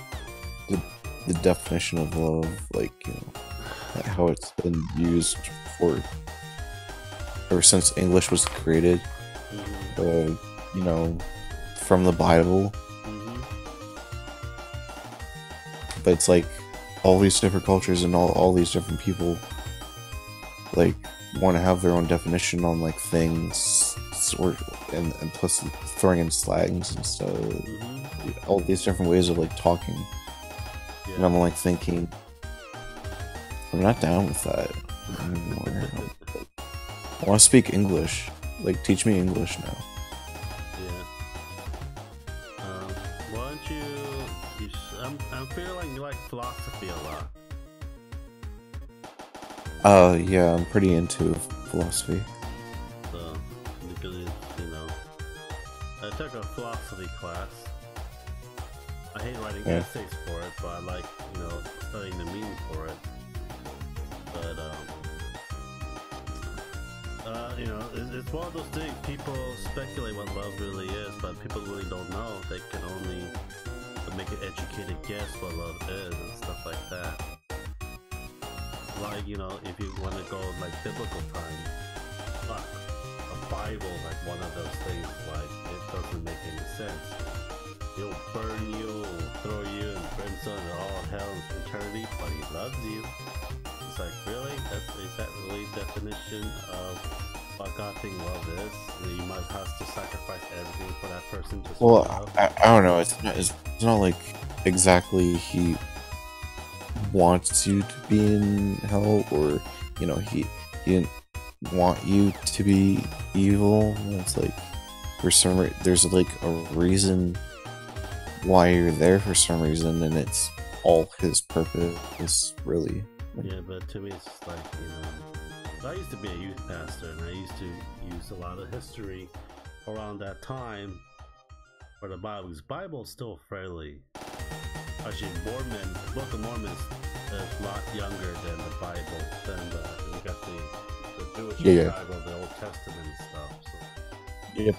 The definition of love, like how it's been used ever since English was created. From the Bible. But it's like all these different cultures and all these different people like want to have their own definition on like things, and plus throwing in slangs and stuff. All these different ways of like talking. Yeah. And I'm like thinking, I'm not down with that anymore. I want to speak English. Like, teach me English now. Yeah. Why don't you I'm feeling like you like philosophy a lot. Yeah, I'm pretty into philosophy. So, because I took a philosophy class. I hate writing essays for it, but I like, studying the meaning for it. But, it's one of those things, people speculate what love really is, but people really don't know. They can only make an educated guess what love is and stuff like that. Like, if you want to go like biblical times, fuck, a Bible, like one of those things, like, it doesn't make any sense. He'll burn you, throw you in brimstone and all hell in eternity, but he loves you. like, really? Is that really definition of what God think love is? And you might have to sacrifice everything for that person just for Well, love? I don't know. It's not like exactly he wants you to be in hell, or you know, he didn't want you to be evil. It's like for some there's like a reason why you're there for some reason, and it's all his purpose, really. Yeah, but to me, it's like, you know, I used to be a youth pastor, and I used to use a lot of history around that time for the Bible. Because the Bible is still fairly, actually, Mormon, the Book of Mormon is a lot younger than the Bible. Than you got the Jewish Bible, the Old Testament and stuff. So. Yep.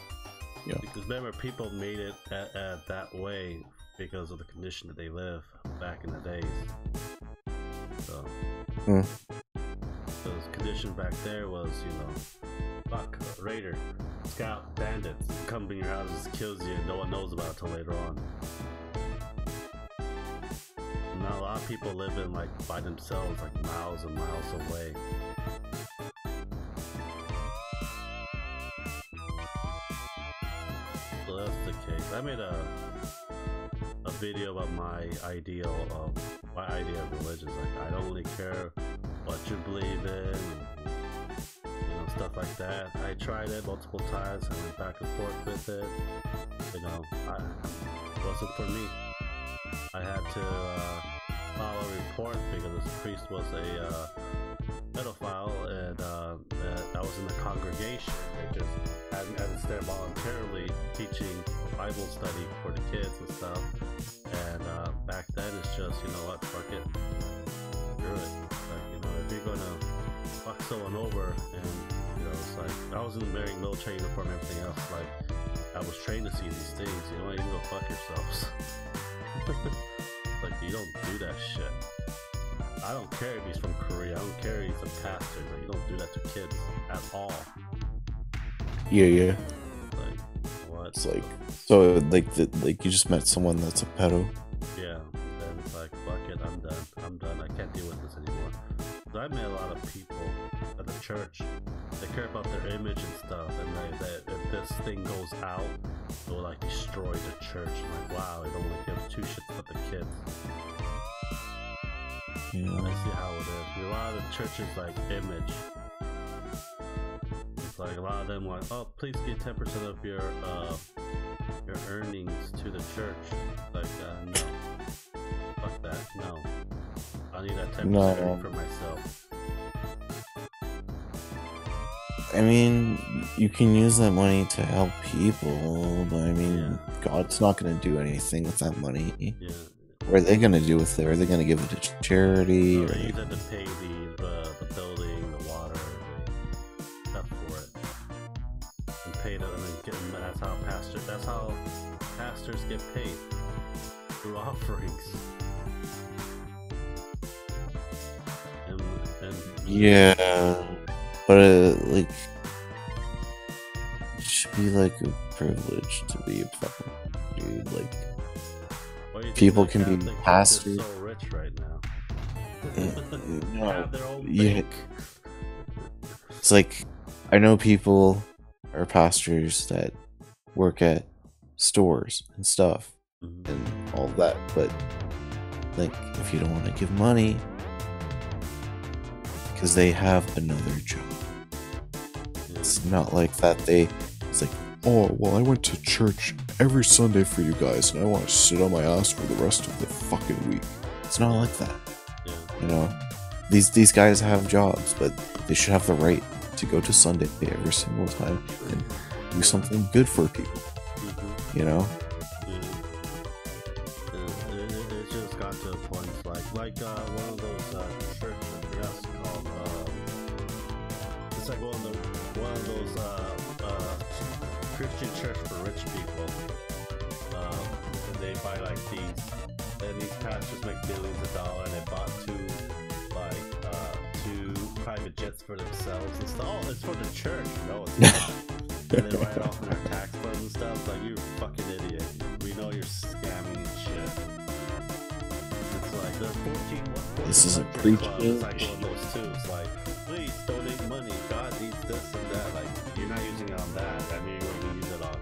Yeah. Because remember, people made it at that way because of the condition that they live back in the days. So, the condition back there was, you know, fuck, raider, scout, bandits, come in your houses, kills you, and no one knows about it till later on. Now a lot of people live in like by themselves, like miles and miles away. So that's the case. I made a video about my idea of religion. Like, I don't really care what you believe in, you know, stuff like that. I tried it multiple times. I went back and forth with it. You know, it wasn't for me. I had to file a report because this priest was a pedophile, and I was in the congregation. They just had us there voluntarily teaching Bible study for the kids and stuff. And back then, it's just, you know what, fuck it, screw it. Like, you know, if you're gonna fuck someone over, and you know, it's like I wasn't wearing military uniform and everything else. Like, I was trained to see these things. You know what? You can go fuck yourselves. Like, you don't do that shit. I don't care if he's from Korea. I don't care if he's a pastor. Like, you don't do that to kids at all. Yeah. Like, what? It's like, so like like you just met someone that's a pedo. Yeah, and it's like, fuck it, I'm done. I can't deal with this anymore. So I met a lot of people at the church. They care about their image and stuff, and that if this thing goes out, it will like destroy the church. Like, wow, they don't really give two shits about the kids. Yeah. I see how it is. A lot of the churches like image. It's like a lot of them like, oh, please give 10% of your earnings to the church. Like, no, fuck that, no. I need that 10% for myself. I mean, you can use that money to help people, but I mean, God's not going to do anything with that money. Yeah. What are they going to do with it? Are they going to give it to charity? No, or they use it to pay the building, the water, the stuff for it. And pay them, and then that's how pastors get paid. Through offerings. And yeah, but like, it should be like a privilege to be a fucking dude. Like, people can be pastors. So rich right now. No, Have their own yeah. bank. It's like, I know people are pastors that work at stores and stuff and all that, but like, if you don't want to give money because they have another job, it's not like that. It's like, oh well, I went to church every Sunday for you guys, and I want to sit on my ass for the rest of the fucking week. It's not like that. You know, these guys have jobs, but they should have the right to go to Sunday every single time and do something good for people. You know. It just got to a point like one of those churches, that's called it's like one of those Christian church for rich people. And they buy like these pastors make billions of dollars, and they bought two private jets for themselves and stuff. Oh, it's for the church. No, it's not. And they write it off in their tax funds and stuff. It's like, you fucking idiot. We know you're scamming and shit. It's like, there's 14 This isn't Country club preaching. is like one of those too. It's like, please donate money. God needs this and that. Like, you're not using it on that. I mean, you're going to use it on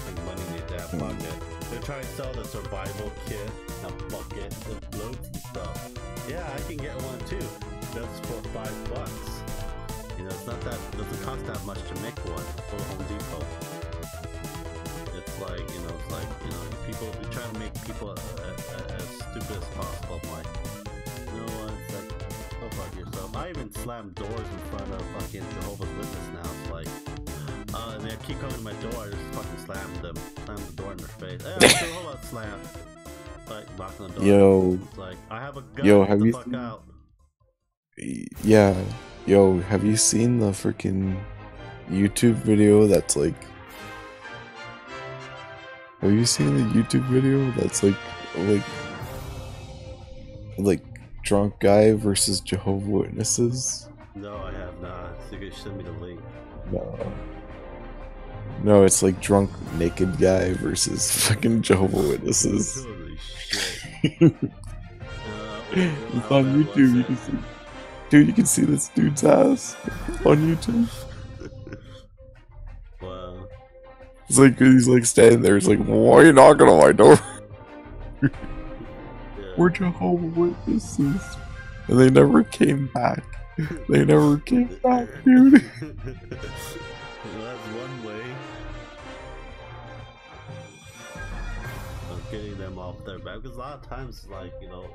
like money in that bucket. They're trying to sell the survival kit, a bucket, the floats and stuff. Yeah, I can get one too. That's for $5. You know, it's not that, it doesn't cost that much to make one for Home Depot. It's like, you know, people, you try to make people as stupid as possible. I'm like, you know what, it's like, go fuck yourself. I even slam doors in front of fucking Jehovah's Witness now. It's like, they keep coming to my door, I just fucking slam the door in their face. Hey, hold on, slam. Like, knocking the door. Yo. It's like, I have a gun, Yo, get have the you fuck seen- out. Yeah. Yo, have you seen the freaking YouTube video that's like... Have you seen the YouTube video that's like drunk guy versus Jehovah's Witnesses? No, I have not. So you can send me the link. No, it's like drunk naked guy versus fucking Jehovah's Witnesses. Holy shit. It's How on bad YouTube. was You it? can see, dude. You can see this dude's ass on YouTube. Wow. It's like he's like standing there. It's like, why are you knocking on my door? Yeah. We're Jehovah's Witnesses, and they never came back. They never came back, dude. Well, that's one way of getting them off their back. Because a lot of times, like, you know,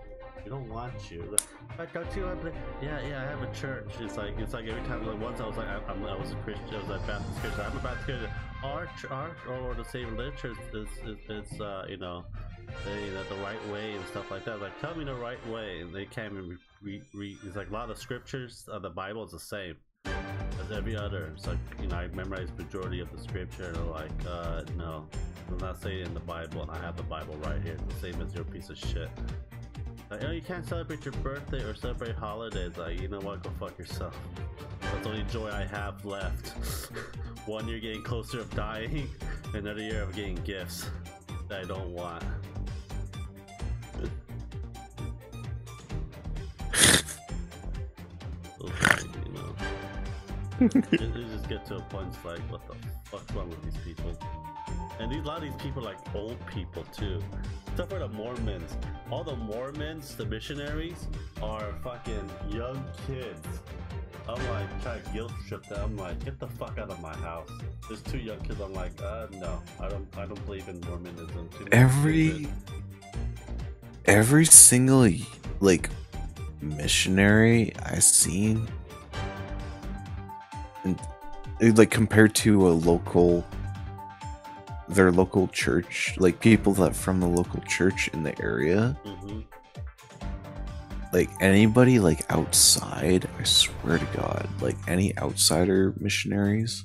we don't want you. Like, don't you want to? Yeah, I have a church. It's like every time. Like once I was like, I was a Christian. I was a Baptist Christian. I'm a Baptist Christian. Our or the same religion is you know, the right way and stuff like that. Like, tell me the right way, and they can't even read. It's like a lot of scriptures. The Bible is the same as every other. It's like, you know, I memorized majority of the scripture, and they're like, no, I'm not saying in the Bible, and I have the Bible right here. It's the same as your piece of shit. Like, oh, you can't celebrate your birthday or celebrate holidays. Like, you know what? Go fuck yourself. That's the only joy I have left. 1 year getting closer of dying, another year of getting gifts that I don't want. Okay, you know. It just get to a point, it's like, what the fuck's wrong with these people? And a lot of these people are like old people too. Except for the Mormons. All the Mormons, the missionaries, are fucking young kids. I'm like, trying to guilt trip them. I'm like, get the fuck out of my house. There's 2 young kids. I'm like, no, I don't believe in Mormonism. Too much stupid. Every single like missionary I've seen, and like compared to their local church, like people that from the local church in the area, like anybody like outside, I swear to God, like any outsider missionaries,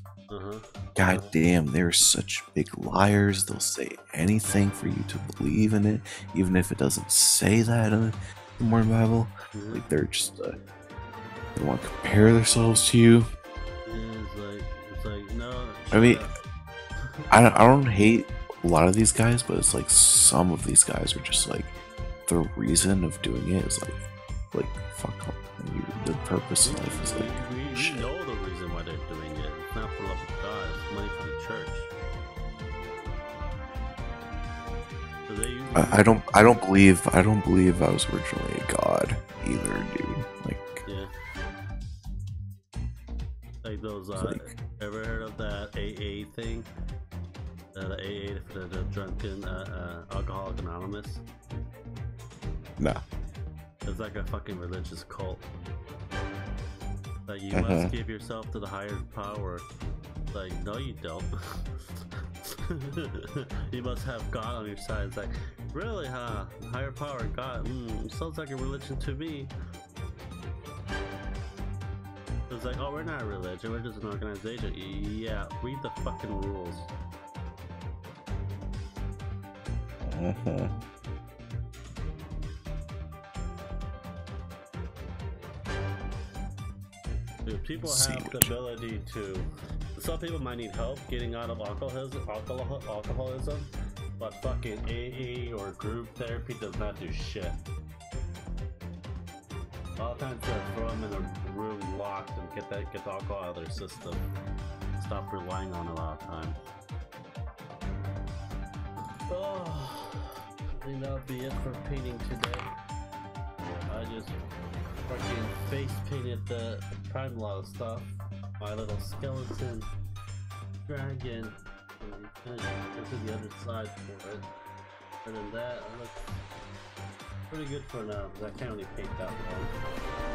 god damn, they're such big liars. They'll say anything for you to believe in it, even if it doesn't say that in the Mormon Bible. Like they're just they want to compare themselves to you. Yeah, it's like no. I mean, I don't hate a lot of these guys, but it's like some of these guys are just like, the reason of doing it is like fuck off. The purpose of life is like we shit. know the reason why they're doing it. It's not for the love of God. It's money for the church. So they I don't believe I was originally a god either, dude. Like, yeah. Like those like, ever heard of that AA thing? The AA for the drunken Alcoholic Anonymous. nah. It's like a fucking religious cult. Like, you must give yourself to the higher power. Like, no you don't. You must have God on your side. It's like, really, huh? Higher power, God. Sounds like a religion to me. It's like, oh, we're not a religion, we're just an organization. Yeah, read the fucking rules. Dude, people have the ability to. Some people might need help getting out of alcoholism, But fucking AA or group therapy does not do shit. A lot of times they throw them in a room locked and get the alcohol out of their system. Stop relying on it a lot of times. Oh, I think that'll be it for painting today. I just fucking face painted the prime lot of stuff. My little skeleton dragon. And go to the other side for it. Other than that, I look pretty good for now because I can't really paint that long.